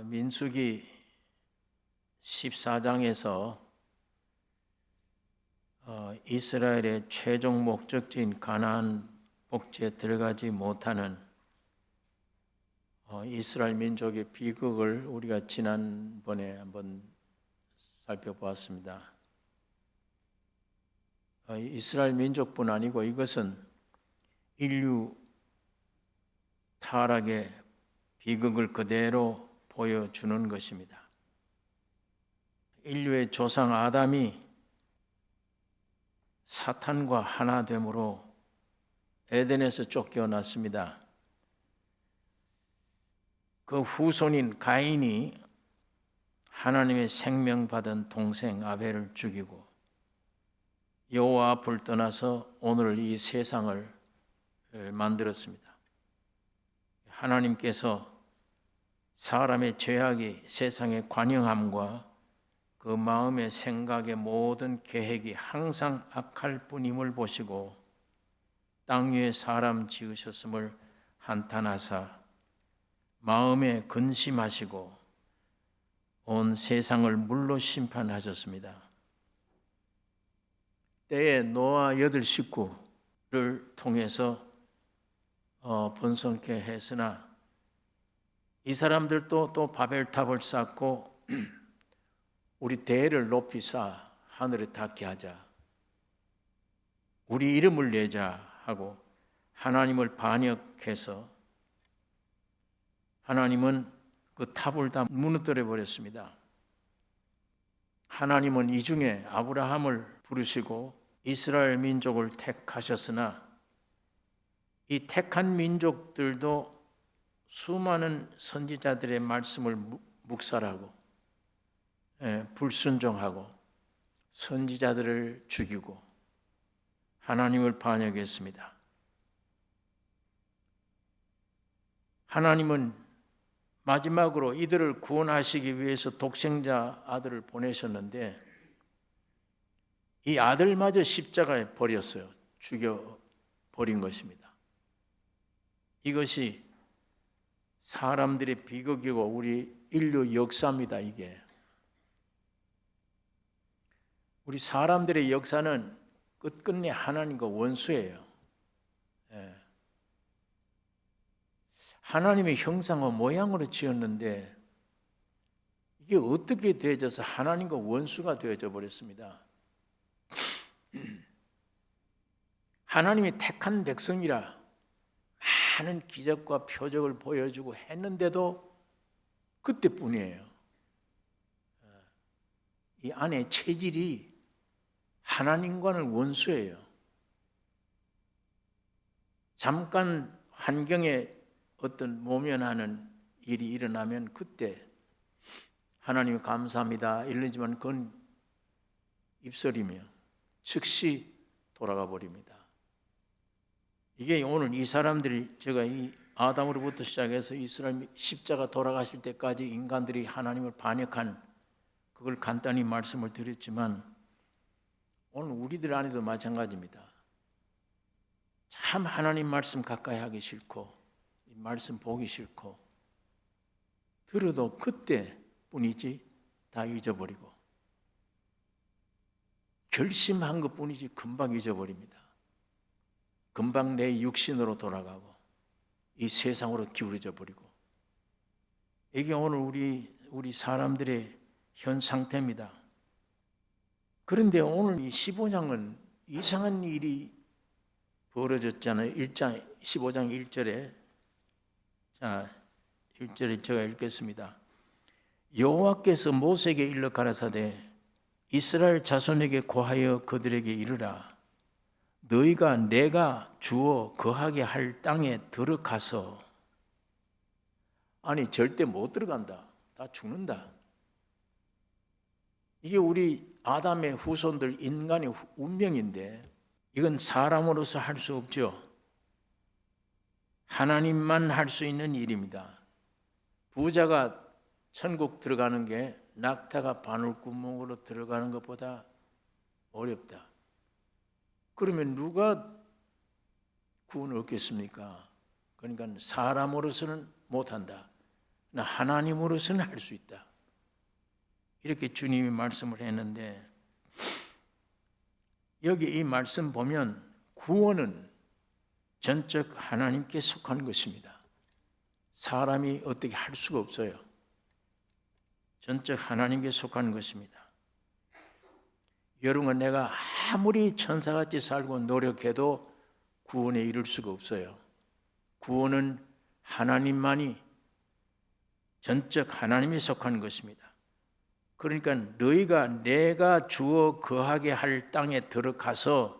민수기 14장에서 이스라엘의 최종 목적지인 가나안 복지에 들어가지 못하는 이스라엘 민족의 비극을 우리가 지난번에 한번 살펴보았습니다. 이스라엘 민족뿐 아니고 이것은 인류 타락의 비극을 그대로 보여주는 것입니다. 인류의 조상 아담이 사탄과 하나됨으로 에덴에서 쫓겨났습니다. 그 후손인 가인이 하나님의 생명받은 동생 아벨을 죽이고 여호와 앞을 떠나서 오늘 이 세상을 만들었습니다. 하나님께서 사람의 죄악이 세상의 관영함과 그 마음의 생각의 모든 계획이 항상 악할 뿐임을 보시고 땅 위에 사람 지으셨음을 한탄하사 마음에 근심하시고 온 세상을 물로 심판하셨습니다. 때에 노아 8식구를 통해서 번성케 했으나 이 사람들도 또 바벨탑을 쌓고 우리 대를 높이 쌓아 하늘에 닿게 하자, 우리 이름을 내자 하고 하나님을 반역해서 하나님은 그 탑을 다 무너뜨려 버렸습니다. 하나님은 이 중에 아브라함을 부르시고 이스라엘 민족을 택하셨으나 이 택한 민족들도 수많은 선지자들의 말씀을 묵살하고 불순종하고 선지자들을 죽이고 하나님을 반역했습니다. 하나님은 마지막으로 이들을 구원하시기 위해서 독생자 아들을 보내셨는데 이 아들마저 십자가에 버렸어요. 죽여버린 것입니다. 이것이 사람들의 비극이고 우리 인류 역사입니다. 이게 우리 사람들의 역사는 끝끝내 하나님과 원수예요. 하나님의 형상과 모양으로 지었는데 이게 어떻게 되어져서 하나님과 원수가 되어져 버렸습니다. 하나님이 택한 백성이라 많은 기적과 표적을 보여주고 했는데도 그때뿐이에요. 이 안에 체질이 하나님과는 원수예요. 잠깐 환경에 어떤 모면하는 일이 일어나면 그때 하나님 감사합니다 이러지만 그건 입설이며 즉시 돌아가 버립니다. 이게 오늘 이 사람들이 제가 이 아담으로부터 시작해서 이스라엘 십자가 돌아가실 때까지 인간들이 하나님을 반역한 그걸 간단히 말씀을 드렸지만 오늘 우리들 안에도 마찬가지입니다. 참 하나님 말씀 가까이 하기 싫고 말씀 보기 싫고 들어도 그때뿐이지 다 잊어버리고 결심한 것뿐이지 금방 잊어버립니다. 금방 내 육신으로 돌아가고 이 세상으로 기울어져 버리고 이게 오늘 우리 사람들의 현 상태입니다. 그런데 오늘 이 15장은 이상한 일이 벌어졌잖아요. 15장 1절에 자 1절에 제가 읽겠습니다. 여호와께서 모세에게 일러 가라사대 이스라엘 자손에게 고하여 그들에게 이르라 너희가 내가 주어 거하게 할 땅에 들어가서 아니 절대 못 들어간다. 다 죽는다. 이게 우리 아담의 후손들 인간의 운명인데 이건 사람으로서 할 수 없죠. 하나님만 할 수 있는 일입니다. 부자가 천국 들어가는 게 낙타가 바늘구멍으로 들어가는 것보다 어렵다. 그러면 누가 구원을 얻겠습니까? 그러니까 사람으로서는 못한다. 하나님으로서는 할 수 있다. 이렇게 주님이 말씀을 했는데, 여기 이 말씀 보면 구원은 전적 하나님께 속한 것입니다. 사람이 어떻게 할 수가 없어요. 전적 하나님께 속한 것입니다. 여러분, 내가 아무리 천사같이 살고 노력해도 구원에 이를 수가 없어요. 구원은 하나님만이, 전적 하나님에 속한 것입니다. 그러니까 너희가 내가 주어 거하게 할 땅에 들어가서,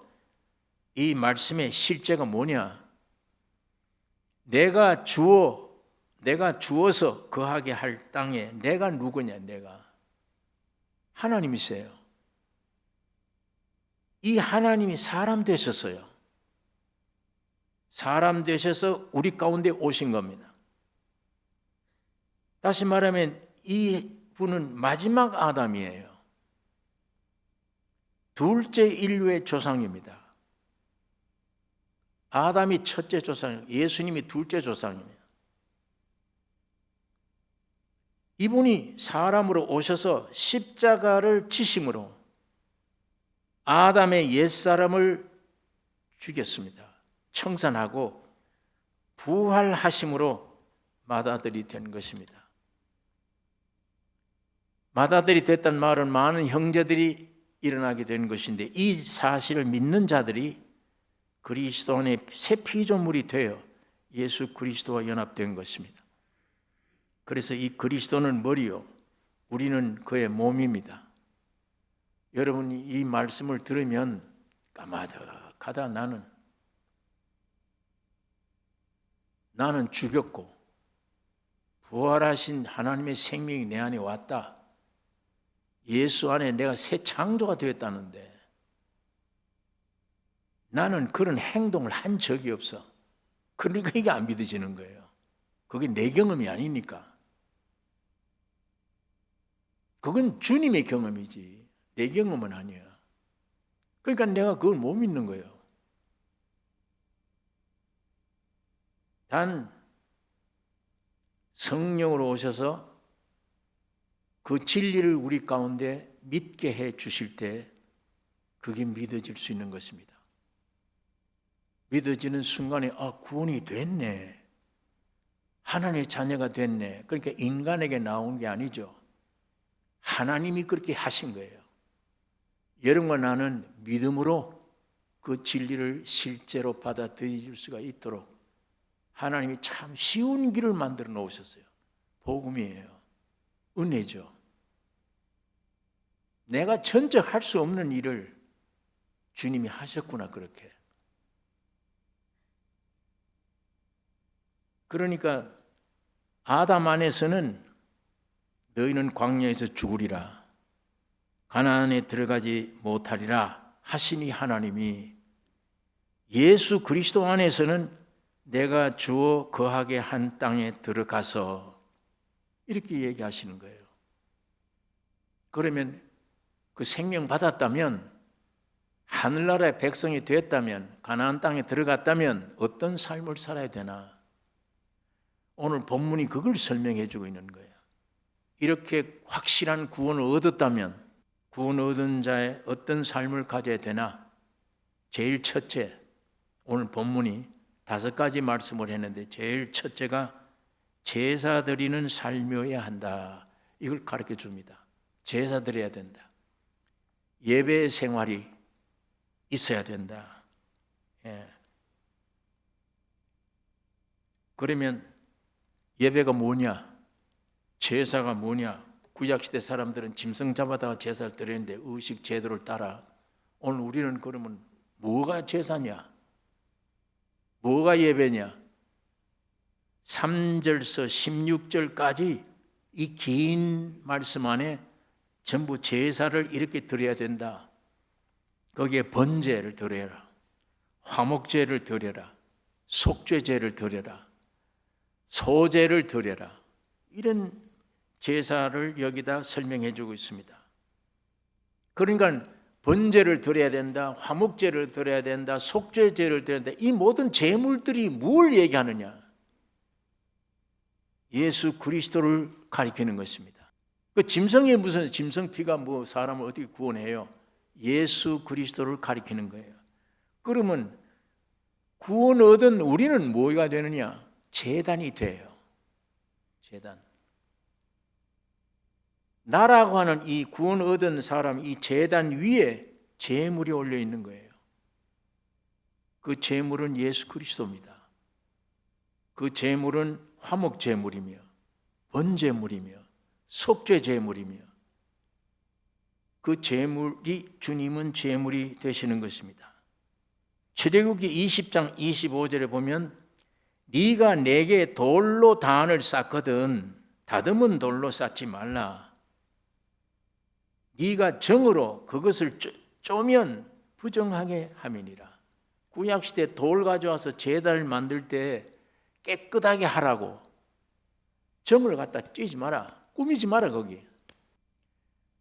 이 말씀의 실제가 뭐냐? 내가 주어서 거하게 할 땅에, 내가 누구냐? 내가 하나님이세요. 이 하나님이 사람 되셨어요. 사람 되셔서 우리 가운데 오신 겁니다. 다시 말하면 이 분은 마지막 아담이에요. 둘째 인류의 조상입니다. 아담이 첫째 조상, 예수님이 둘째 조상입니다. 이분이 사람으로 오셔서 십자가를 지심으로 아담의 옛사람을 죽였습니다. 청산하고 부활하심으로 맏아들이 된 것입니다. 맏아들이 됐단 말은 많은 형제들이 일어나게 된 것인데, 이 사실을 믿는 자들이 그리스도 안에 새 피조물이 되어 예수 그리스도와 연합된 것입니다. 그래서 이 그리스도는 머리요, 우리는 그의 몸입니다. 여러분이 이 말씀을 들으면 까마득하다. 나는 죽였고 부활하신 하나님의 생명이 내 안에 왔다. 예수 안에 내가 새 창조가 되었다는데 나는 그런 행동을 한 적이 없어. 그러니까 이게 안 믿어지는 거예요. 그게 내 경험이 아니니까. 그건 주님의 경험이지 내 경험은 아니야. 그러니까 내가 그걸 못 믿는 거예요. 단 성령으로 오셔서 그 진리를 우리 가운데 믿게 해 주실 때 그게 믿어질 수 있는 것입니다. 믿어지는 순간에 구원이 됐네. 하나님의 자녀가 됐네. 그러니까 인간에게 나온 게 아니죠. 하나님이 그렇게 하신 거예요. 여러분과 나는 믿음으로 그 진리를 실제로 받아들일 수가 있도록 하나님이 참 쉬운 길을 만들어 놓으셨어요. 복음이에요. 은혜죠. 내가 전적 할 수 없는 일을 주님이 하셨구나, 그렇게. 그러니까 아담 안에서는 너희는 광야에서 죽으리라, 가나안에 들어가지 못하리라 하시니 하나님이 예수 그리스도 안에서는 내가 주어 거하게 한 땅에 들어가서 이렇게 얘기하시는 거예요. 그러면 그 생명 받았다면, 하늘나라의 백성이 되었다면, 가나안 땅에 들어갔다면 어떤 삶을 살아야 되나? 오늘 본문이 그걸 설명해 주고 있는 거예요. 이렇게 확실한 구원을 얻었다면 구원 얻은 자의 어떤 삶을 가져야 되나? 제일 첫째, 오늘 본문이 5가지 말씀을 했는데 제일 첫째가 제사 드리는 삶이어야 한다. 이걸 가르쳐 줍니다. 제사 드려야 된다. 예배 생활이 있어야 된다. 그러면 예배가 뭐냐? 제사가 뭐냐? 구약시대 사람들은 짐승 잡아다가 제사를 드렸는데 의식 제도를 따라. 오늘 우리는 그러면 뭐가 제사냐? 뭐가 예배냐? 3절서 16절까지 이 긴 말씀 안에 전부 제사를 이렇게 드려야 된다. 거기에 번제를 드려라, 화목제를 드려라, 속죄제를 드려라, 소제를 드려라. 이런 제사를 여기다 설명해 주고 있습니다. 그러니까 번제를 드려야 된다, 화목제를 드려야 된다, 속죄제를 드려야 된다. 이 모든 제물들이 뭘 얘기하느냐? 예수 그리스도를 가리키는 것입니다. 그 짐승이 무슨 짐승 피가 뭐 사람을 어떻게 구원해요? 예수 그리스도를 가리키는 거예요. 그러면 구원 얻은 우리는 뭐가 되느냐? 제단이 돼요. 제단. 나라고 하는 이 구원 얻은 사람, 이 제단 위에 제물이 올려 있는 거예요. 그 제물은 예수 그리스도입니다. 그 제물은 화목 제물이며 번제물이며 속죄 제물이며 그 제물이 주님은 제물이 되시는 것입니다. 출애굽기 20장 25절에 보면 네가 내게 돌로 단을 쌓거든 다듬은 돌로 쌓지 말라. 네가 정으로 그것을 쪼면 부정하게 함이니라. 구약시대 돌 가져와서 제단을 만들 때 깨끗하게 하라고 정을 갖다 쬐지 마라. 꾸미지 마라. 거기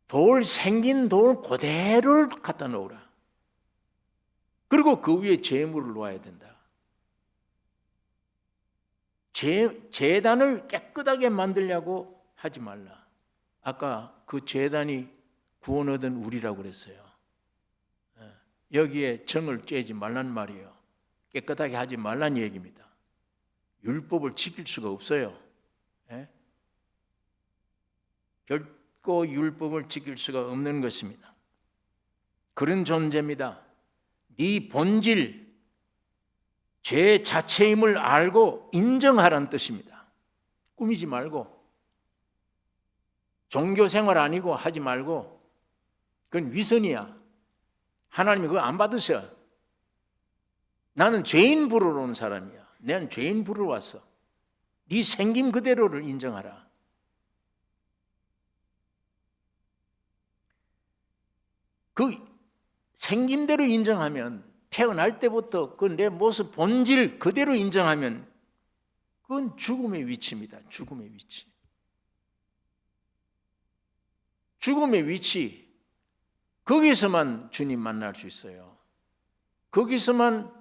돌 생긴 돌 그대로를 갖다 놓으라. 그리고 그 위에 제물을 놓아야 된다. 제단을 깨끗하게 만들려고 하지 말라. 아까 그 제단이 구원 얻은 우리라고 그랬어요. 여기에 정을 쬐지 말란 말이에요. 깨끗하게 하지 말란 얘기입니다. 율법을 지킬 수가 없어요. 결코 율법을 지킬 수가 없는 것입니다. 그런 존재입니다. 네 본질, 죄 자체임을 알고 인정하라는 뜻입니다. 꾸미지 말고 종교생활 아니고 하지 말고 그건 위선이야. 하나님이 그거 안 받으셔. 나는 죄인 부르러 온 사람이야. 나는 죄인 부르러 왔어. 네 생김 그대로를 인정하라. 그 생김대로 인정하면 태어날 때부터 그 내 모습 본질 그대로 인정하면 그건 죽음의 위치입니다. 죽음의 위치. 죽음의 위치. 거기서만 주님 만날 수 있어요. 거기서만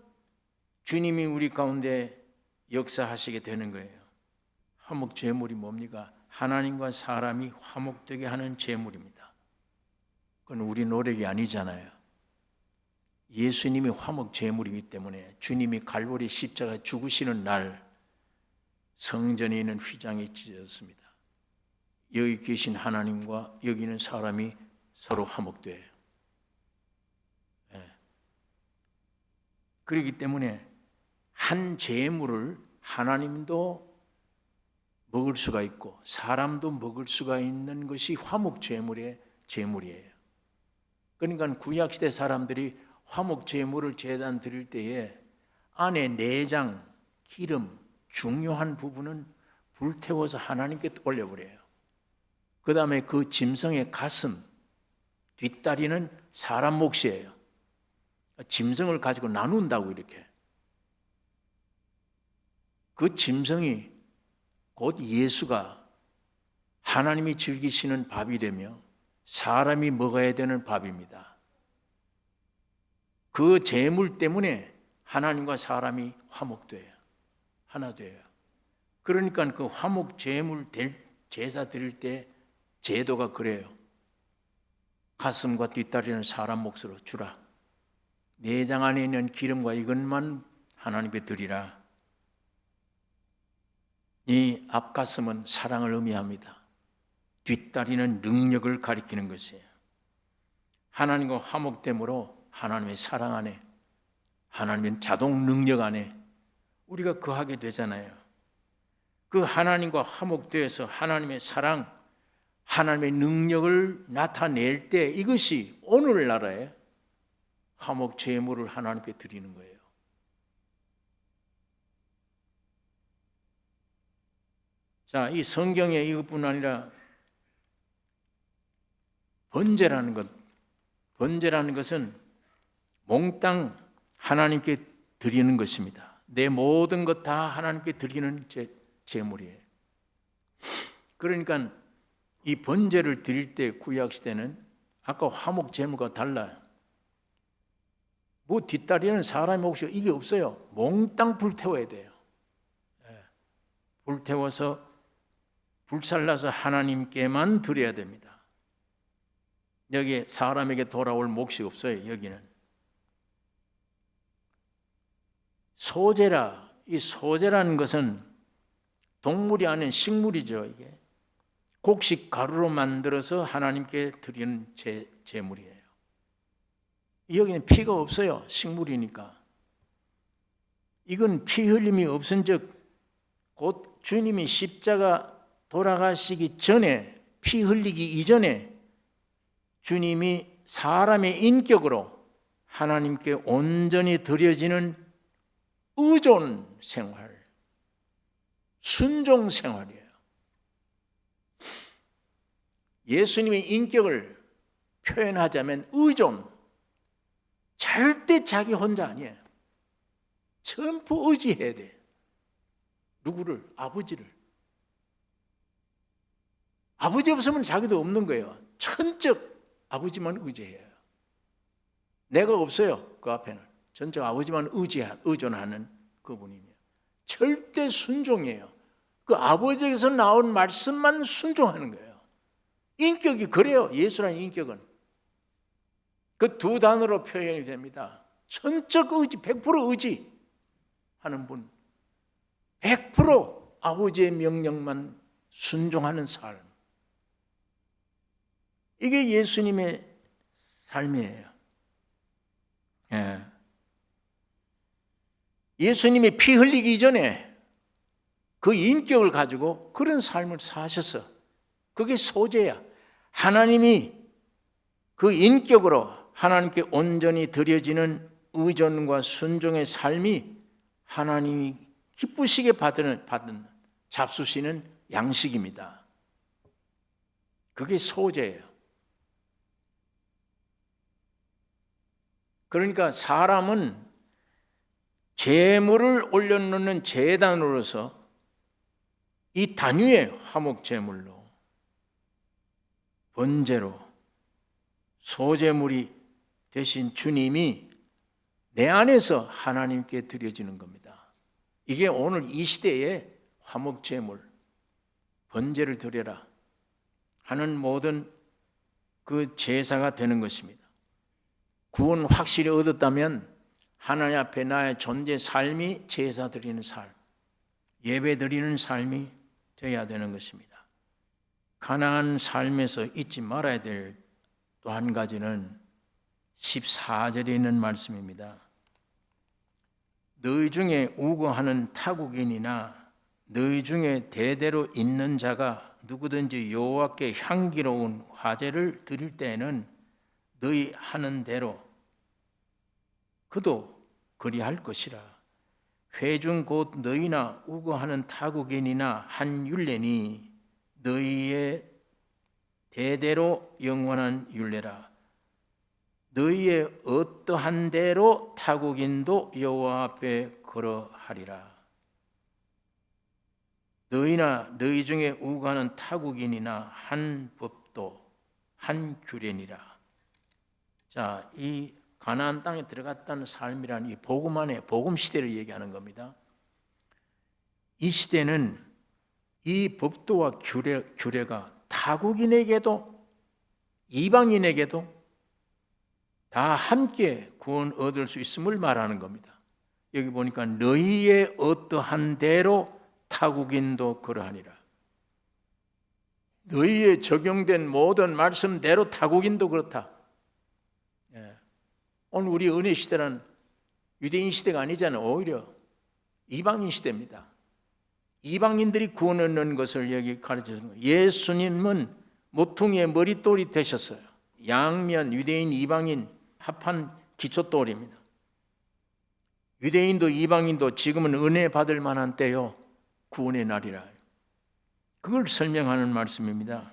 주님이 우리 가운데 역사하시게 되는 거예요. 화목 제물이 뭡니까? 하나님과 사람이 화목되게 하는 제물입니다. 그건 우리 노력이 아니잖아요. 예수님이 화목 제물이기 때문에 주님이 갈보리 십자가 죽으시는 날 성전에 있는 휘장이 찢어졌습니다. 여기 계신 하나님과 여기 있는 사람이 서로 화목돼요. 그렇기 때문에 한 제물을 하나님도 먹을 수가 있고 사람도 먹을 수가 있는 것이 화목 제물의 제물이에요. 그러니까 구약시대 사람들이 화목 제물을 제단 드릴 때에 안에 내장, 기름, 중요한 부분은 불태워서 하나님께 올려버려요. 그 다음에 그 짐승의 가슴, 뒷다리는 사람 몫이에요. 짐승을 가지고 나눈다고 이렇게. 그 짐승이 곧 예수가 하나님이 즐기시는 밥이 되며 사람이 먹어야 되는 밥입니다. 그 제물 때문에 하나님과 사람이 화목돼요. 하나 돼요. 그러니까 그 화목 제물 제사 드릴 때 제도가 그래요. 가슴과 뒷다리는 사람 몫으로 주라. 내장 안에 있는 기름과 이것만 하나님께 드리라. 이 앞가슴은 사랑을 의미합니다. 뒷다리는 능력을 가리키는 것이에요. 하나님과 화목됨으로 하나님의 사랑 안에, 하나님의 자동 능력 안에 우리가 거하게 되잖아요. 그 하나님과 화목되어서 하나님의 사랑, 하나님의 능력을 나타낼 때 이것이 오늘날의 화목 제물을 하나님께 드리는 거예요. 자, 이 성경에 이것뿐 아니라 번제라는 것은 몽땅 하나님께 드리는 것입니다. 내 모든 것 다 하나님께 드리는 제물이에요. 그러니까 이 번제를 드릴 때 구약시대는 아까 화목 제물과 달라요. 뭐 뒷다리는 사람의 몫이 이게 없어요. 몽땅 불태워야 돼요. 불태워서 불살라서 하나님께만 드려야 됩니다. 여기 사람에게 돌아올 몫이 없어요. 여기는 소제라. 이 소제라는 것은 동물이 아닌 식물이죠. 이게 곡식 가루로 만들어서 하나님께 드리는 제물이에요. 여기는 피가 없어요. 식물이니까. 이건 피 흘림이 없은즉 곧 주님이 십자가 돌아가시기 전에, 피 흘리기 이전에 주님이 사람의 인격으로 하나님께 온전히 드려지는 의존 생활, 순종 생활이에요. 예수님의 인격을 표현하자면 의존, 절대 자기 혼자 아니에요. 전부 의지해야 돼. 누구를? 아버지를. 아버지 없으면 자기도 없는 거예요. 천적 아버지만 의지해요. 내가 없어요. 그 앞에는. 전적 아버지만 의존하는 그분이며 절대 순종이에요. 그 아버지에게서 나온 말씀만 순종하는 거예요. 인격이 그래요. 예수라는 인격은. 그 두 단어로 표현이 됩니다. 천적 의지, 100% 의지하는 분. 100% 아버지의 명령만 순종하는 삶. 이게 예수님의 삶이에요. 예. 예수님이 피 흘리기 이전에 그 인격을 가지고 그런 삶을 사셨어. 그게 소재야. 하나님이 그 인격으로 하나님께 온전히 드려지는 의존과 순종의 삶이 하나님이 기쁘시게 받는 잡수시는 양식입니다. 그게 소재예요. 그러니까 사람은 제물을 올려놓는 제단으로서 이 단위의 화목제물로, 번제로, 소제물이 되신 주님이 내 안에서 하나님께 드려지는 겁니다. 이게 오늘 이 시대의 화목제물, 번제를 드려라 하는 모든 그 제사가 되는 것입니다. 구원 확실히 얻었다면 하나님 앞에 나의 존재 삶이 제사 드리는 삶, 예배 드리는 삶이 되어야 되는 것입니다. 가나안 삶에서 잊지 말아야 될 또 한 가지는 14절에 있는 말씀입니다. 너희 중에 우거하는 타국인이나 너희 중에 대대로 있는 자가 누구든지 여호와께 향기로운 화제를 드릴 때에는 너희 하는 대로 그도 그리할 것이라. 회중 곧 너희나 우거하는 타국인이나 한 율례니 너희의 대대로 영원한 율례라. 너희의 어떠한 대로 타국인도 여호와 앞에 걸어하리라. 너희나 너희 중에 우거하는 타국인이나 한 법도 한 규례니라. 자, 이 가나안 땅에 들어갔다는 삶이라는 이 복음 안에 복음 시대를 얘기하는 겁니다. 이 시대는 이 법도와 규례가 타국인에게도 이방인에게도 다 함께 구원 얻을 수 있음을 말하는 겁니다. 여기 보니까 너희의 어떠한 대로 타국인도 그러하니라. 너희에 적용된 모든 말씀대로 타국인도 그렇다. 오늘 우리 은혜 시대는 유대인 시대가 아니잖아요. 오히려 이방인 시대입니다. 이방인들이 구원 얻는 것을 여기 가르쳐주는 거예요. 예수님은 모퉁이의 머릿돌이 되셨어요. 양면 유대인 이방인 합한 기초돌입니다. 유대인도 이방인도 지금은 은혜 받을 만한 때요, 구원의 날이라. 그걸 설명하는 말씀입니다.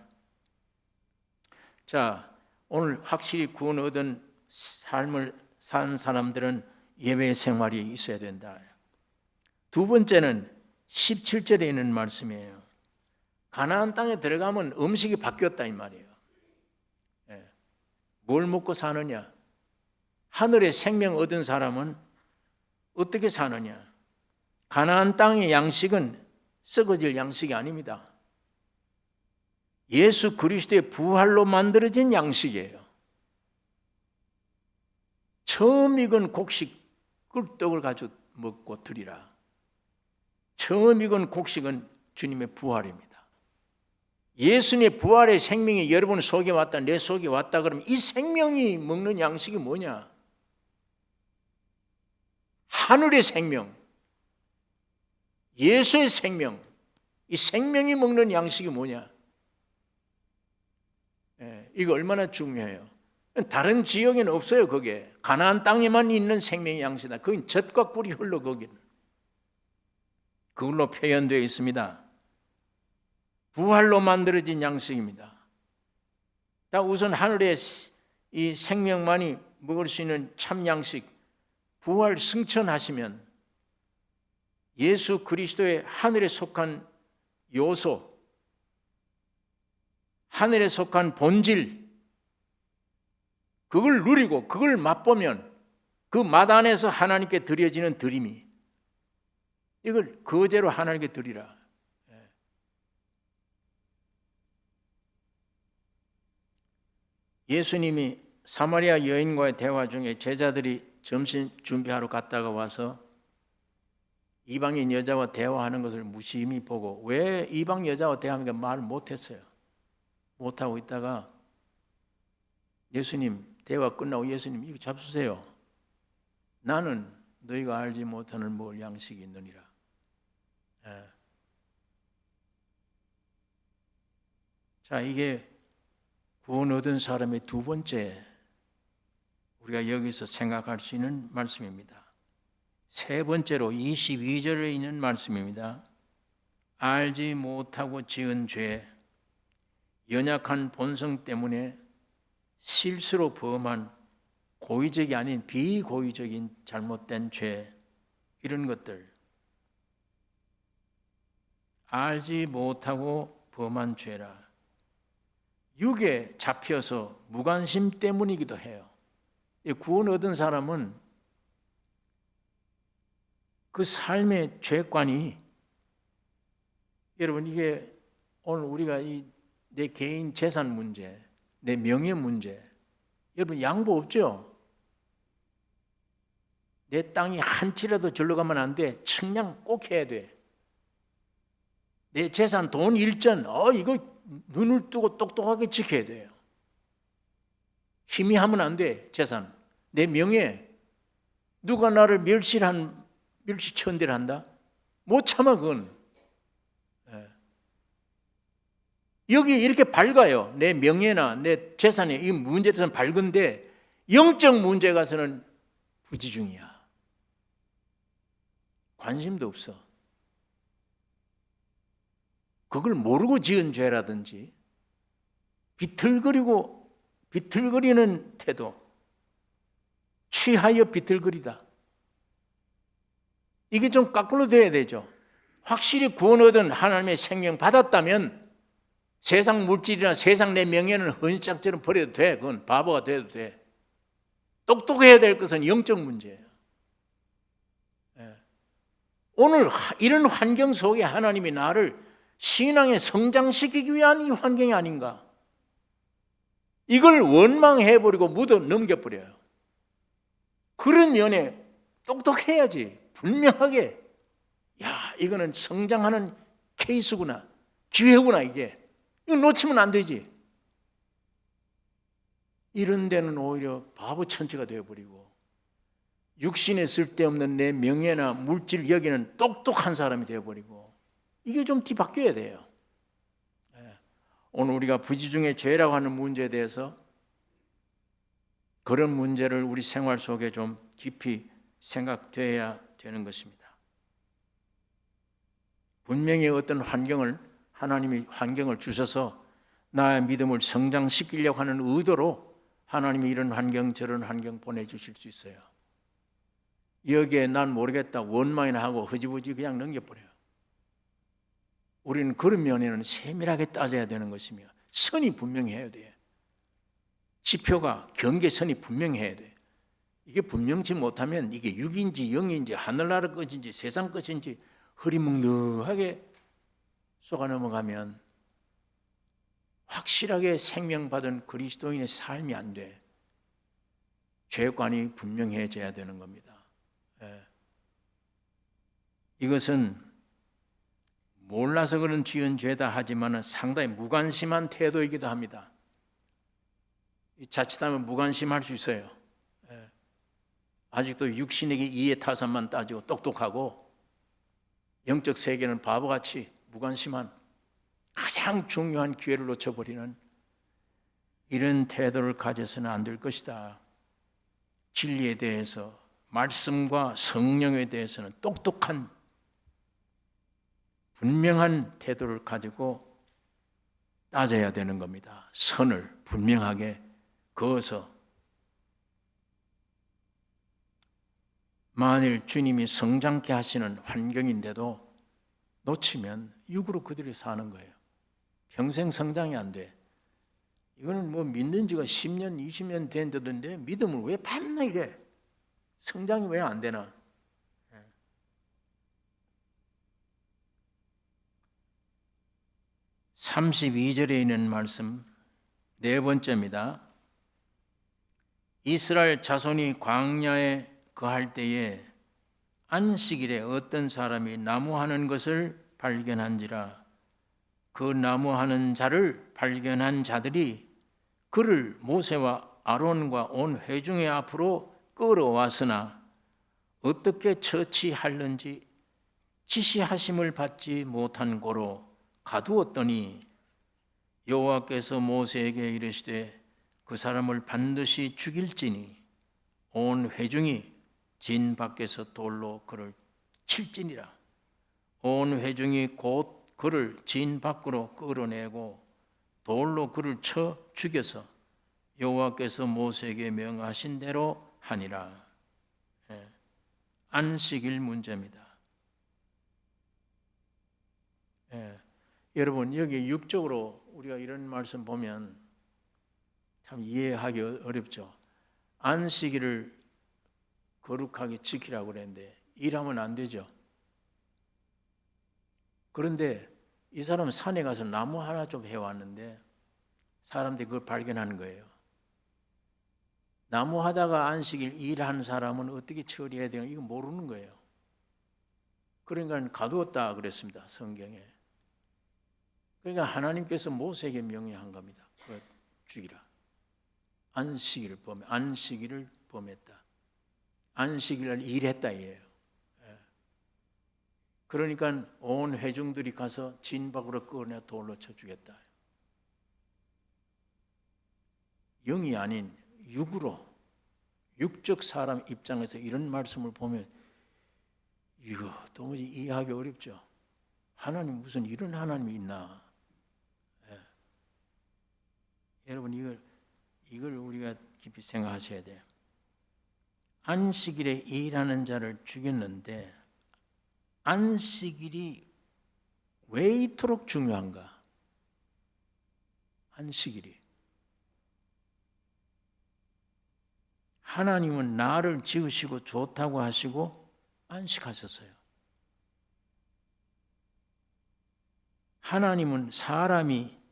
자, 오늘 확실히 구원 얻은 삶을 산 사람들은 예배 생활이 있어야 된다. 두 번째는 17절에 있는 말씀이에요. 가나안 땅에 들어가면 음식이 바뀌었다 이 말이에요. 뭘 먹고 사느냐? 하늘의 생명 얻은 사람은 어떻게 사느냐? 가나안 땅의 양식은 썩어질 양식이 아닙니다. 예수 그리스도의 부활로 만들어진 양식이에요. 처음 익은 곡식 꿀떡을 가지고 먹고 드리라. 처음 익은 곡식은 주님의 부활입니다. 예수님의 부활의 생명이 여러분 속에 왔다, 내 속에 왔다 그러면 이 생명이 먹는 양식이 뭐냐? 하늘의 생명, 예수의 생명, 이 생명이 먹는 양식이 뭐냐? 이거 얼마나 중요해요. 다른 지역에는 없어요. 그게 가나안 땅에만 있는 생명의 양식이다. 그건 젖과 꿀이 흘러 거기는. 그걸로 표현되어 있습니다. 부활로 만들어진 양식입니다. 자, 우선 하늘의 이 생명만이 먹을 수 있는 참 양식, 부활 승천하시면 예수 그리스도의 하늘에 속한 요소, 하늘에 속한 본질, 그걸 누리고 그걸 맛보면 그 맛 안에서 하나님께 드려지는 드림이, 이걸 거제로 하나님께 드리라. 예수님이 사마리아 여인과의 대화 중에 제자들이 점심 준비하러 갔다가 와서 이방인 여자와 대화하는 것을 무심히 보고, 왜 이방 여자와 대화하니까 말을 못했어요. 못하고 있다가 예수님, 대화 끝나고 예수님, 이거 잡수세요. 나는 너희가 알지 못하는 뭘 양식이 있느니라. 자, 이게 구원 얻은 사람의 두 번째 우리가 여기서 생각할 수 있는 말씀입니다. 세 번째로 22절에 있는 말씀입니다. 알지 못하고 지은 죄, 연약한 본성 때문에 실수로 범한 고의적이 아닌 비고의적인 잘못된 죄, 이런 것들, 알지 못하고 범한 죄라. 육에 잡혀서 무관심 때문이기도 해요. 구원 얻은 사람은 그 삶의 죄관이, 여러분, 이게 오늘 우리가 내 개인 재산 문제, 내 명예 문제, 여러분 양보 없죠? 내 땅이 한 치라도 절로 가면 안 돼. 측량 꼭 해야 돼. 내 재산, 돈, 일전, 이거 눈을 뜨고 똑똑하게 지켜야 돼요. 희미하면 안 돼. 재산, 내 명예, 누가 나를 멸시천대를 한다? 못 참아. 그건 여기 이렇게 밝아요. 내 명예나 내 재산이, 이 문제에 대해서는 밝은데 영적 문제에 가서는 부지중이야. 관심도 없어. 그걸 모르고 지은 죄라든지 비틀거리는 태도, 취하여 비틀거리다, 이게 좀 거꾸로 돼야 되죠. 확실히 구원 얻은 하나님의 생명 받았다면 세상 물질이나 세상 내 명예는 헌짝처럼 버려도 돼. 그건 바보가 돼도 돼. 똑똑해야 될 것은 영적 문제예요. 오늘 이런 환경 속에 하나님이 나를 신앙에 성장시키기 위한 이 환경이 아닌가. 이걸 원망해버리고 묻어 넘겨버려요. 그런 면에 똑똑해야지. 분명하게, 이거는 성장하는 케이스구나, 기회구나, 이거 놓치면 안 되지. 이런 데는 오히려 바보 천지가 되어버리고, 육신에 쓸데없는 내 명예나 물질 여기는 똑똑한 사람이 되어버리고, 이게 좀 뒤바뀌어야 돼요. 오늘 우리가 부지중의 죄라고 하는 문제에 대해서 그런 문제를 우리 생활 속에 좀 깊이 생각돼야 되는 것입니다. 분명히 어떤 하나님이 환경을 주셔서 나의 믿음을 성장시키려고 하는 의도로 하나님이 이런 환경 저런 환경 보내주실 수 있어요. 여기에 난 모르겠다 원망이나 하고 흐지부지 그냥 넘겨버려요. 우리는 그런 면에는 세밀하게 따져야 되는 것이며 선이 분명해야 돼. 지표가 경계선이 분명해야 돼. 이게 분명치 못하면 이게 육인지 영인지 하늘나라 것인지 세상 것인지 흐리멍텅하게 쏘가 넘어가면 확실하게 생명받은 그리스도인의 삶이 안 돼. 죄관이 분명해져야 되는 겁니다. 이것은 몰라서 그런 지은 죄다 하지만 상당히 무관심한 태도이기도 합니다. 자칫하면 무관심할 수 있어요. 아직도 육신에게 이해 타산만 따지고 똑똑하고 영적 세계는 바보같이 무관심한 가장 중요한 기회를 놓쳐버리는 이런 태도를 가져서는 안 될 것이다. 진리에 대해서, 말씀과 성령에 대해서는 똑똑한 분명한 태도를 가지고 따져야 되는 겁니다. 선을 분명하게 그어서 만일 주님이 성장케 하시는 환경인데도 놓치면 육으로 그들이 사는 거예요. 평생 성장이 안 돼. 이거는 뭐 믿는 지가 10년, 20년 된데도 내 믿음을 왜 밤낮 이래? 성장이 왜 안 되나? 32절에 있는 말씀 네 번째입니다. 이스라엘 자손이 광야에 거할 때에 안식일에 어떤 사람이 나무하는 것을 발견한지라. 그 나무하는 자를 발견한 자들이 그를 모세와 아론과 온 회중의 앞으로 끌어왔으나 어떻게 처치할는지 지시하심을 받지 못한 고로 가두었더니 여호와께서 모세에게 이르시되 그 사람을 반드시 죽일지니 온 회중이 진 밖에서 돌로 그를 칠지니라. 온 회중이 곧 그를 진 밖으로 끌어내고 돌로 그를 쳐 죽여서 여호와께서 모세에게 명하신 대로 하니라. 안식일 문제입니다. 여러분, 여기 육적으로 우리가 이런 말씀 보면 참 이해하기 어렵죠. 안식일을 거룩하게 지키라고 그랬는데 일하면 안 되죠. 그런데 이 사람은 산에 가서 나무 하나 좀 해왔는데 사람들이 그걸 발견하는 거예요. 나무 하다가 안식일 일하는 사람은 어떻게 처리해야 되나 이거 모르는 거예요. 그러니까 가두었다 그랬습니다, 성경에. 그러니까 하나님께서 모세에게 명령한 겁니다. 그걸 죽이라. 안식일을 범했다. 안식일을 일했다 이에요. 그러니까 온 회중들이 가서 진 밖으로 끌어내 돌로 쳐 죽였다. 영이 아닌 육으로, 육적 사람 입장에서 이런 말씀을 보면 이거 도무지 이해하기 어렵죠. 하나님 무슨 이런 하나님이 있나? 여러분 이걸 우리가 깊이 생각하셔야 돼요. 안식일에 일하는 자를 죽였는데 안식일이 왜 이토록 중요한가? 안식일이 하나님은 나를 지으시고 좋다고 하시고 안식하셨어요. 하나님은 사람이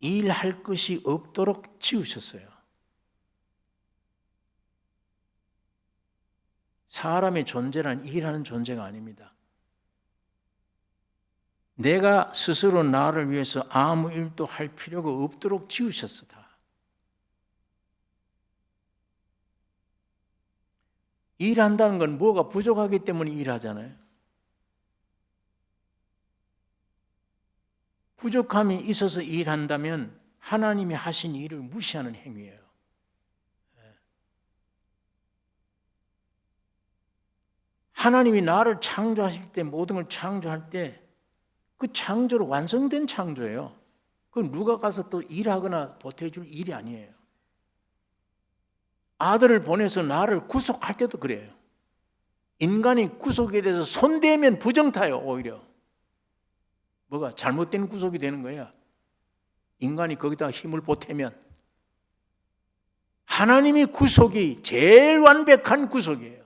일할 것이 없도록 지으셨어요. 사람의 존재란 일하는 존재가 아닙니다. 내가 스스로 나를 위해서 아무 일도 할 필요가 없도록 지으셨어 다. 일한다는 건 뭐가 부족하기 때문에 일하잖아요. 부족함이 있어서 일한다면 하나님이 하신 일을 무시하는 행위예요. 하나님이 나를 창조하실 때 모든 걸 창조할 때 그 창조로 완성된 창조예요. 그건 누가 가서 또 일하거나 보태줄 일이 아니에요. 아들을 보내서 나를 구속할 때도 그래요. 인간이 구속에 대해서 손대면 부정타요. 오히려 뭐가 잘못된 구속이 되는 거야. 인간이 거기다 힘을 보태면. 하나님이 구속이 제일 완벽한 구속이에요.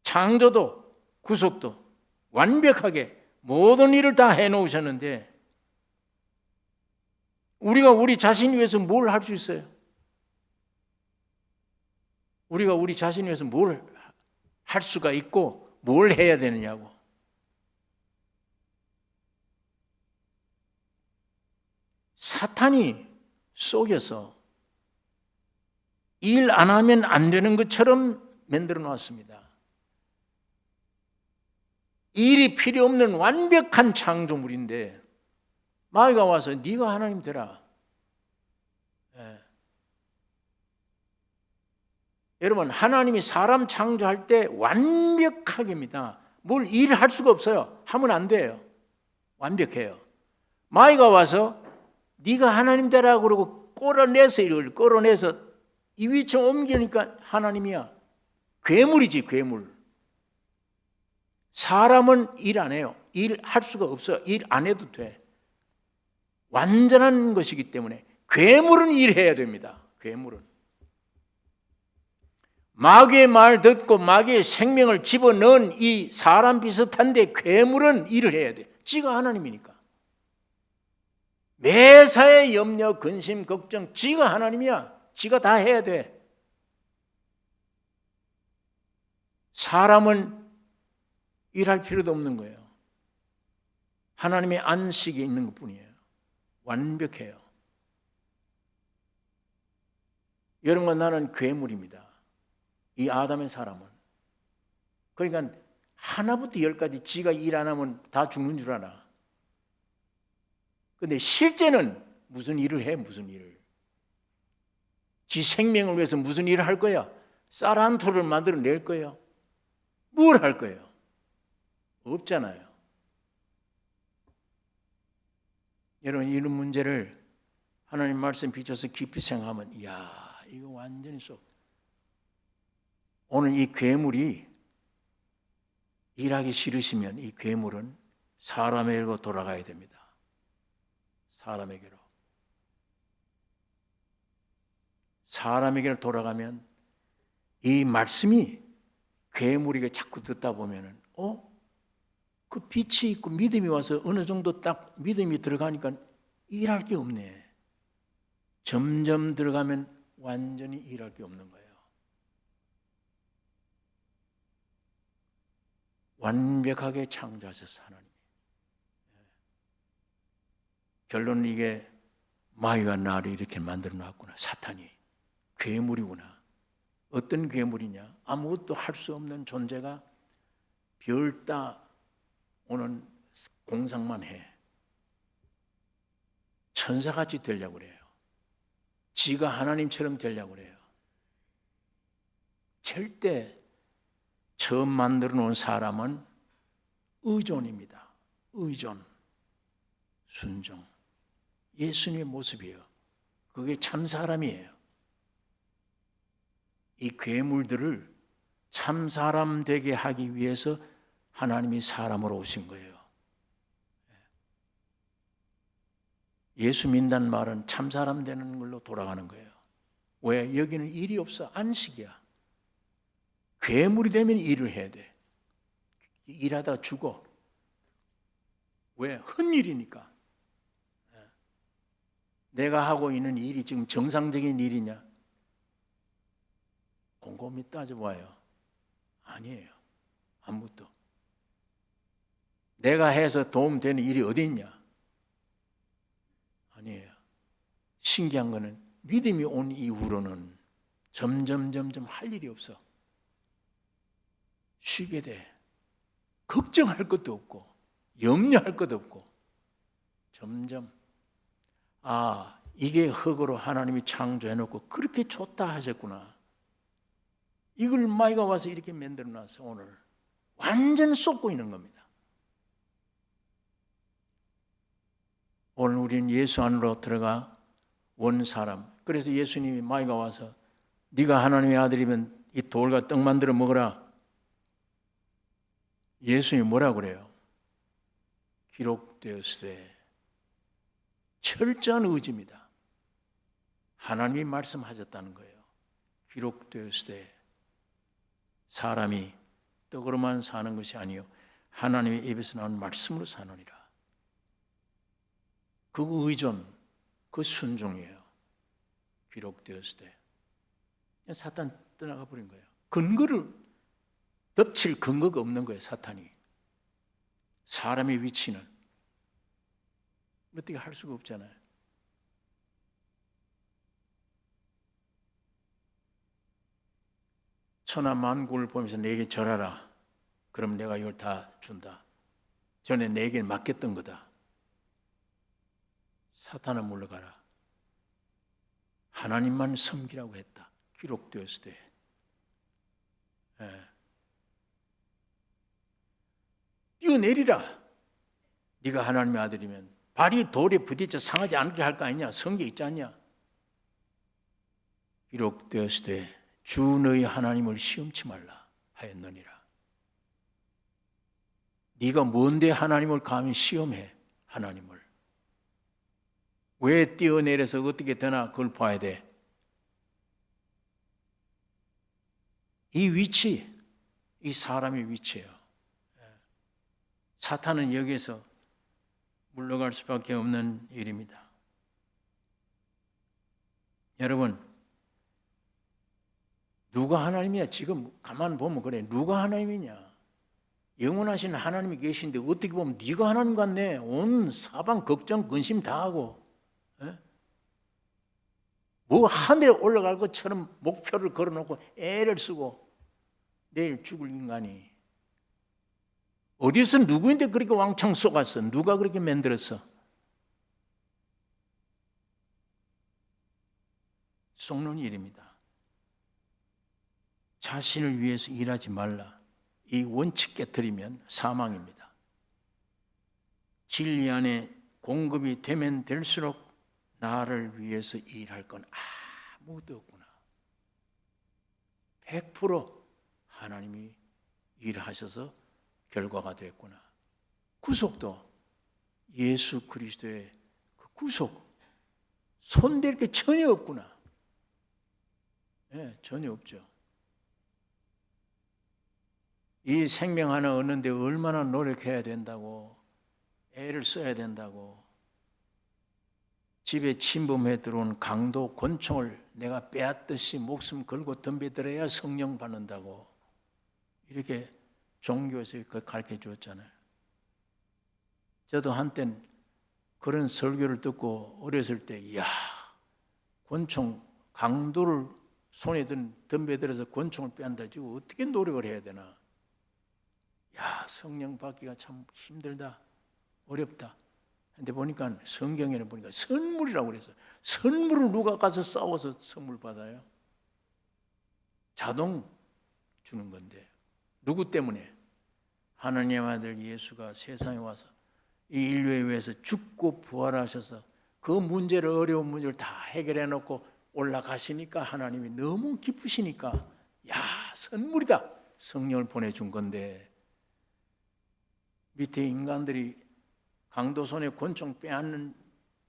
창조도 구속도 완벽하게 모든 일을 다 해놓으셨는데 우리가 우리 자신 위해서 뭘 할 수 있어요? 우리가 우리 자신 위해서 뭘 할 수가 있고 뭘 해야 되느냐고. 사탄이 속여서 일 안 하면 안 되는 것처럼 만들어 놨습니다. 일이 필요 없는 완벽한 창조물인데 마귀가 와서 네가 하나님 되라. 여러분, 하나님이 사람 창조할 때 완벽하게입니다. 뭘 일할 수가 없어요. 하면 안 돼요. 완벽해요. 마귀가 와서 네가 하나님 되라 그러고 끌어내서 이걸 끌어내서 이 위치에 옮기니까 하나님이야. 괴물이지, 괴물. 사람은 일 안 해요. 일할 수가 없어요. 일 안 해도 돼. 완전한 것이기 때문에 괴물은 일해야 됩니다. 괴물은. 마귀의 말 듣고 마귀의 생명을 집어넣은 이 사람 비슷한데 괴물은 일을 해야 돼. 지가 하나님이니까. 매사에 염려, 근심, 걱정, 지가 하나님이야. 지가 다 해야 돼. 사람은 일할 필요도 없는 거예요. 하나님의 안식이 있는 것뿐이에요. 완벽해요. 여러분과 나는 괴물입니다. 이 아담의 사람은. 그러니까 하나부터 열까지 지가 일 안 하면 다 죽는 줄 알아. 근데 실제는 무슨 일을 해? 무슨 일을? 지 생명을 위해서 무슨 일을 할 거야? 쌀 한 톨을 만들어낼 거예요? 뭘 할 거예요? 없잖아요. 여러분, 이런 문제를 하나님 말씀 비춰서 깊이 생각하면 이야, 이거 완전히 오늘 이 괴물이 일하기 싫으시면 이 괴물은 사람에게로 돌아가야 됩니다. 사람에게로. 사람에게로 돌아가면 이 말씀이 괴물에게 자꾸 듣다 보면은 그 빛이 있고 믿음이 와서 어느 정도 딱 믿음이 들어가니까 일할 게 없네. 점점 들어가면 완전히 일할 게 없는 거예요. 완벽하게 창조하셔서 하나님. 결론은 이게 마귀가 나를 이렇게 만들어 놨구나. 사탄이. 괴물이구나. 어떤 괴물이냐? 아무것도 할 수 없는 존재가 별 따 오는 공상만 해. 천사같이 되려고 그래요. 지가 하나님처럼 되려고 그래요. 절대 처음 만들어 놓은 사람은 의존입니다. 의존, 순종. 예수님의 모습이에요. 그게 참 사람이에요. 이 괴물들을 참 사람 되게 하기 위해서 하나님이 사람으로 오신 거예요. 예수 믿는 말은 참 사람 되는 걸로 돌아가는 거예요. 왜? 여기는 일이 없어. 안식이야. 괴물이 되면 일을 해야 돼. 일하다가 죽어. 왜? 헛일이니까. 내가 하고 있는 일이 지금 정상적인 일이냐? 곰곰이 따져봐요. 아니에요. 아무것도. 내가 해서 도움되는 일이 어디 있냐? 아니에요. 신기한 거는 믿음이 온 이후로는 점점 할 일이 없어. 쉬게 돼. 걱정할 것도 없고 염려할 것도 없고 점점 이게 흙으로 하나님이 창조해놓고 그렇게 좋다 하셨구나. 이걸 마귀가 와서 이렇게 만들어놨어. 오늘 완전 쏟고 있는 겁니다. 오늘 우리는 예수 안으로 들어가 원 사람. 그래서 예수님이 마귀가 와서 네가 하나님의 아들이면 이 돌과 떡 만들어 먹어라. 예수님이 뭐라 그래요? 기록되었으되. 철저한 의지입니다. 하나님이 말씀하셨다는 거예요. 기록되었으되 사람이 떡으로만 사는 것이 아니요 하나님의 입에서 나온 말씀으로 사느니라. 그 의존, 그 순종이에요. 기록되었을 때. 사탄 떠나가 버린 거예요. 근거를 덮칠 근거가 없는 거예요. 사탄이. 사람의 위치는 어떻게 할 수가 없잖아요. 천하 만국을 보면서 내게 절하라. 그럼 내가 이걸 다 준다. 전에 내게 맡겼던 거다. 사탄은 물러가라. 하나님만 섬기라고 했다. 기록되었을 때. 뛰어내리라. 네가 하나님의 아들이면 발이 돌에 부딪혀 상하지 않게 할 거 아니냐. 성경에 있지 않냐. 기록되었을 때 주 너희 하나님을 시험치 말라 하였느니라. 네가 뭔데 하나님을 감히 시험해. 하나님을. 왜 뛰어내려서 어떻게 되나 그걸 봐야 돼. 이 위치, 이 사람의 위치예요. 사탄은 여기에서 물러갈 수밖에 없는 일입니다. 여러분, 누가 하나님이야? 지금 가만 보면 그래. 누가 하나님이냐? 영원하신 하나님이 계신데 어떻게 보면 네가 하나님 같네. 온 사방 걱정 근심 다 하고 뭐 하늘에 올라갈 것처럼 목표를 걸어놓고 애를 쓰고 내일 죽을 인간이 어디서 누구인데 그렇게 왕창 쏘갔어? 누가 그렇게 만들었어? 속는 일입니다. 자신을 위해서 일하지 말라. 이 원칙 깨뜨리면 사망입니다. 진리 안에 공급이 되면 될수록 나를 위해서 일할 건 아무것도 없구나. 100% 하나님이 일하셔서 결과가 됐구나. 구속도 예수 그리스도의 그 구속 손댈 게 전혀 없구나. 전혀 없죠. 이 생명 하나 얻는데 얼마나 노력해야 된다고, 애를 써야 된다고, 집에 침범해 들어온 강도 권총을 내가 빼앗듯이 목숨 걸고 덤벼들어야 성령 받는다고 이렇게 종교에서 가르쳐 주었잖아요. 저도 한땐 그런 설교를 듣고 어렸을 때 이야, 권총 강도를 손에 든 덤벼들어서 권총을 빼앗는다. 지금 어떻게 노력을 해야 되나. 야, 성령 받기가 참 힘들다. 어렵다. 근데 보니까 성경에는 보니까 선물이라고 그래서 선물을 누가 가서 싸워서 선물 받아요? 자동 주는 건데 누구 때문에? 하나님 아들 예수가 세상에 와서 이 인류에 위해서 죽고 부활하셔서 그 문제를 어려운 문제를 다 해결해 놓고 올라가시니까 하나님이 너무 기쁘시니까 야, 선물이다. 성령을 보내준 건데 밑에 인간들이 강도 손에 권총 빼앗는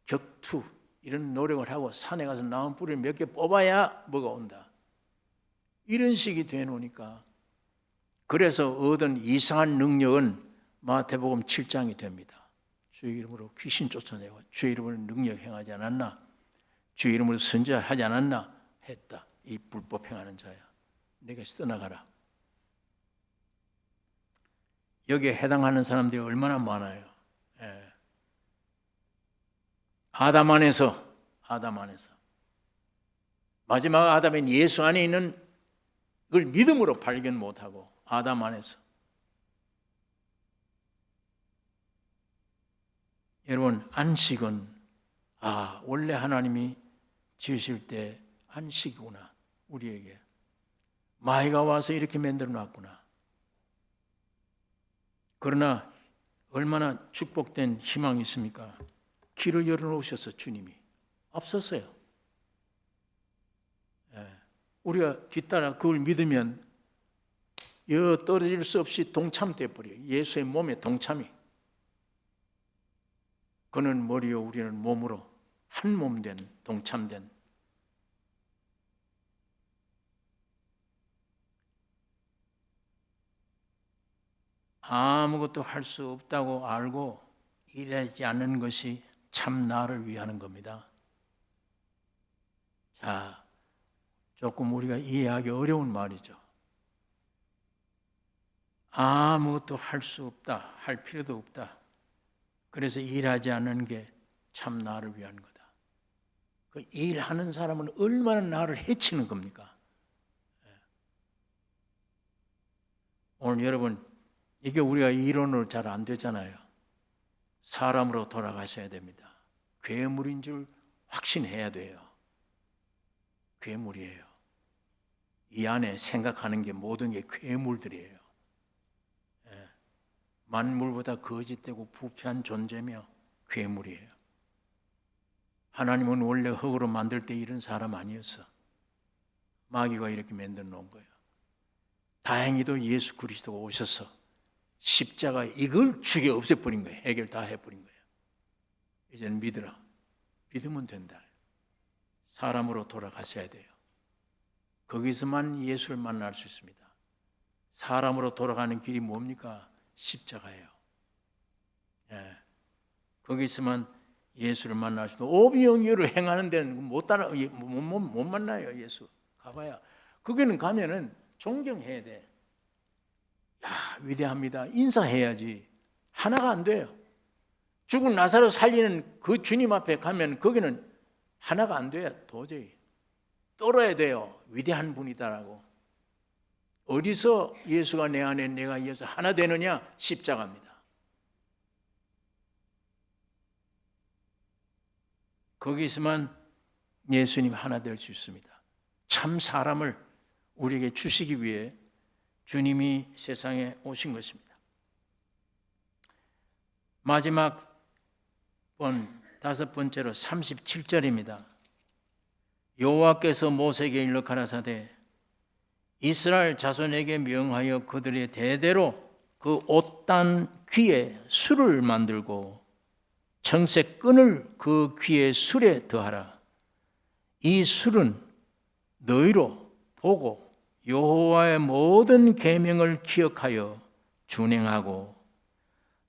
격투 이런 노력을 하고 산에 가서 나무 뿌리를 몇 개 뽑아야 뭐가 온다. 이런 식이 되놓으니까 그래서 얻은 이상한 능력은 마태복음 7장이 됩니다. 주의 이름으로 귀신 쫓아내고 주의 이름으로 능력 행하지 않았나? 주의 이름으로 선지하지 않았나? 했다. 이 불법 행하는 자야. 내가 떠나가라. 여기에 해당하는 사람들이 얼마나 많아요. 아담 안에서 마지막 아담인 예수 안에 있는 걸 믿음으로 발견 못하고 아담 안에서 여러분 안식은 원래 하나님이 지으실 때 안식이구나. 우리에게 마귀가 와서 이렇게 만들어 놨구나. 그러나 얼마나 축복된 희망이 있습니까? 길을 열어놓으셔서 주님이 앞섰어요. 우리가 뒤따라 그걸 믿으면 떨어질 수 없이 동참돼 버려요. 예수의 몸에 동참이. 그는 머리요 우리는 몸으로 한 몸 된 동참된 아무것도 할 수 없다고 알고 일하지 않는 것이 참 나를 위하는 겁니다. 자, 조금 우리가 이해하기 어려운 말이죠. 아무것도 할 수 없다, 할 필요도 없다. 그래서 일하지 않는 게 참 나를 위한 거다. 그 일하는 사람은 얼마나 나를 해치는 겁니까? 오늘 여러분, 이게 우리가 이론으로 잘 안 되잖아요. 사람으로 돌아가셔야 됩니다. 괴물인 줄 확신해야 돼요. 괴물이에요. 이 안에 생각하는 게 모든 게 괴물들이에요. 만물보다 거짓되고 부패한 존재며 괴물이에요. 하나님은 원래 흙으로 만들 때 이런 사람 아니었어. 마귀가 이렇게 만들어 놓은 거예요. 다행히도 예수 그리스도가 오셔서 십자가 이걸 죽여 없애버린 거예요. 해결 다 해버린 거예요. 이제는 믿으라. 믿으면 된다. 사람으로 돌아가셔야 돼요. 거기서만 예수를 만날 수 있습니다. 사람으로 돌아가는 길이 뭡니까? 십자가예요. 거기서만 예수를 만날 수 있고, 오비영유를 행하는 데는 못 만나요. 예수 가봐야. 거기는 가면은 존경해야 돼. 야, 위대합니다. 인사해야지. 하나가 안 돼요. 죽은 나사로 살리는 그 주님 앞에 가면 거기는 하나가 안 돼요. 도저히 떨어야 돼요. 위대한 분이다라고. 어디서 예수가 내 안에 내가 이어서 하나 되느냐? 십자가입니다. 거기서만 예수님 하나 될 수 있습니다. 참 사람을 우리에게 주시기 위해 주님이 세상에 오신 것입니다. 마지막 다섯 번째로 37절입니다. 여호와께서 모세에게 일러 가라사대 이스라엘 자손에게 명하여 그들의 대대로 그 옷단 귀에 술을 만들고 청색 끈을 그 귀에 술에 더하라. 이 술은 너희로 보고 여호와의 모든 계명을 기억하여 준행하고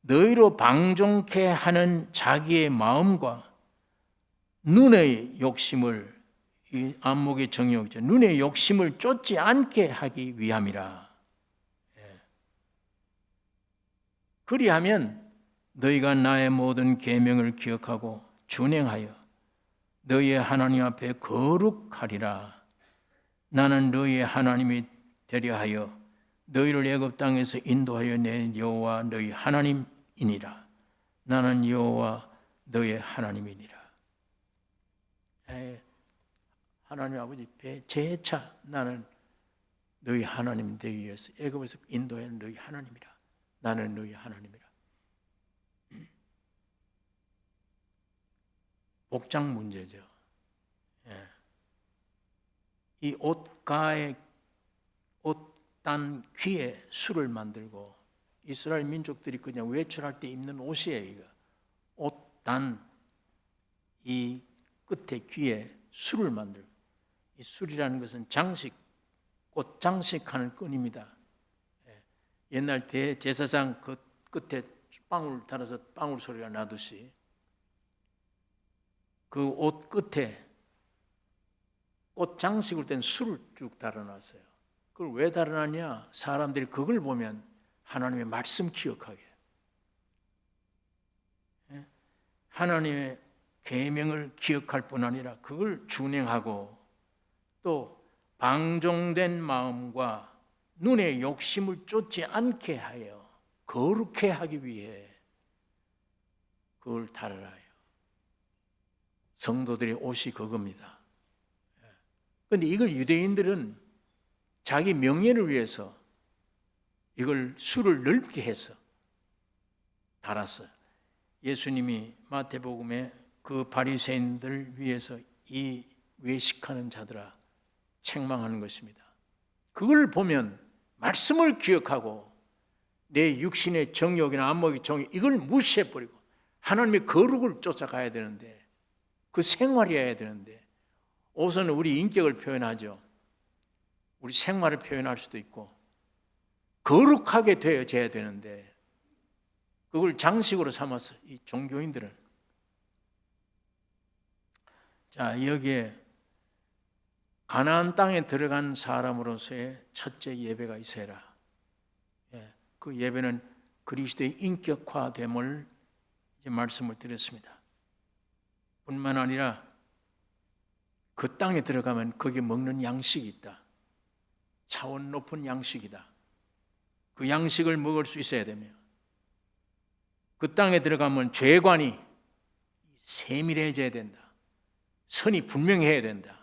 너희로 방종케 하는 자기의 마음과 눈의 욕심을, 이 안목의 정욕이죠. 눈의 욕심을 쫓지 않게 하기 위함이라. 그리하면 너희가 나의 모든 계명을 기억하고 준행하여 너희의 하나님 앞에 거룩하리라. 나는 너희의 하나님이 되려 하여 너희를 애굽 땅에서 인도하여 낸 여호와 너희 하나님이니라. 나는 여호와 너희의 하나님이니라. 하나님 아버지 재차 나는 너희 하나님 되기 위해서 애굽에서 인도하여 너희 하나님이라. 나는 너희 하나님이라. 복장 문제죠. 이 옷가에 옷단 귀에 술을 만들고 이스라엘 민족들이 그냥 외출할 때 입는 옷이에요. 이거. 옷단 이 끝에 귀에 술을 만들고 이 술이라는 것은 장식, 꽃 장식하는 끈입니다. 옛날 대제사장 그 끝에 빵울 달아서 빵울 소리가 나듯이 그 옷 끝에 꽃 장식을 된 술을 쭉 달아놨어요. 그걸 왜 달아놨냐? 사람들이 그걸 보면 하나님의 말씀 기억하게. 하나님의 계명을 기억할 뿐 아니라 그걸 준행하고 또 방종된 마음과 눈의 욕심을 쫓지 않게 하여 거룩해 하기 위해 그걸 달아요. 성도들의 옷이 그겁니다. 그런데 이걸 유대인들은 자기 명예를 위해서 이걸 술을 넓게 해서 달았어요. 예수님이 마태복음에 그 바리새인들 위해서 이 외식하는 자들아 책망하는 것입니다. 그걸 보면 말씀을 기억하고 내 육신의 정욕이나 안목의 정욕 이걸 무시해버리고 하나님의 거룩을 쫓아가야 되는데 그 생활이어야 되는데 옷은 우리 인격을 표현하죠. 우리 생활을 표현할 수도 있고 거룩하게 되어져야 되는데 그걸 장식으로 삼아서 이 종교인들은 자 여기에 가나안 땅에 들어간 사람으로서의 첫째 예배가 있어야. 그 예배는 그리스도의 인격화됨을 이제 말씀을 드렸습니다. 뿐만 아니라 그 땅에 들어가면 거기에 먹는 양식이 있다. 차원 높은 양식이다. 그 양식을 먹을 수 있어야 되며, 그 땅에 들어가면 죄관이 세밀해져야 된다. 선이 분명해야 된다.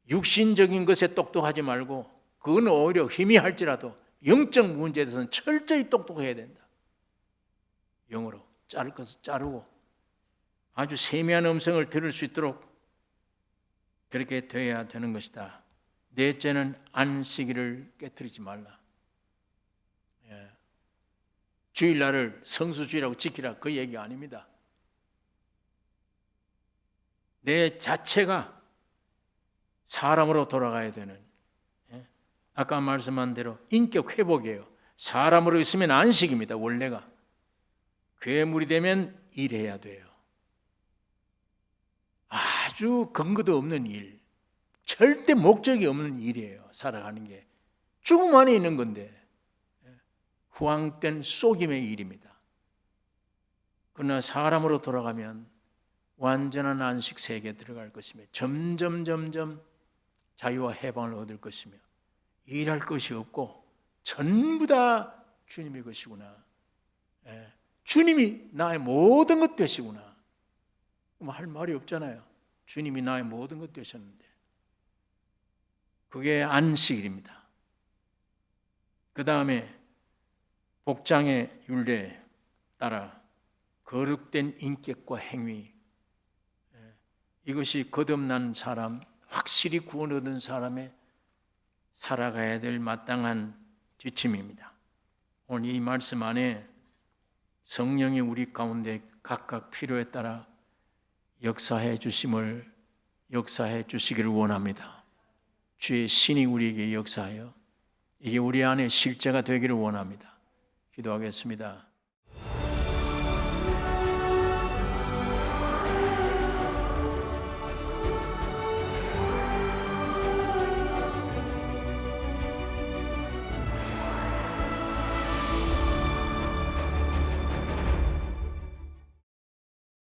육신적인 것에 똑똑하지 말고, 그건 오히려 희미할지라도 영적 문제에 대해서는 철저히 똑똑해야 된다. 영으로 자를 것을 자르고 아주 세미한 음성을 들을 수 있도록 그렇게 되어야 되는 것이다. 넷째는 안식일을 깨뜨리지 말라. 주일날을 성수주의라고 지키라, 그 얘기 아닙니다. 내 자체가 사람으로 돌아가야 되는, 아까 말씀한 대로 인격 회복이에요. 사람으로 있으면 안식입니다. 원래가 괴물이 되면 일해야 돼요. 아주 근거도 없는 일, 절대 목적이 없는 일이에요. 살아가는 게 죽음 안에 있는 건데, 후황된 속임의 일입니다. 그러나 사람으로 돌아가면 완전한 안식 세계에 들어갈 것이며, 점점 자유와 해방을 얻을 것이며, 일할 것이 없고 전부 다 주님의 것이구나. 주님이 나의 모든 것 되시구나. 할 말이 없잖아요. 주님이 나의 모든 것 되셨는데. 그게 안식일입니다. 그 다음에 복장의 율례에 따라 거룩된 인격과 행위, 이것이 거듭난 사람, 확실히 구원 얻은 사람의 살아가야 될 마땅한 지침입니다. 오늘 이 말씀 안에 성령이 우리 가운데 각각 필요에 따라 역사해 주시기를 원합니다. 주의 신이 우리에게 역사하여 이게 우리 안에 실제가 되기를 원합니다. 기도하겠습니다.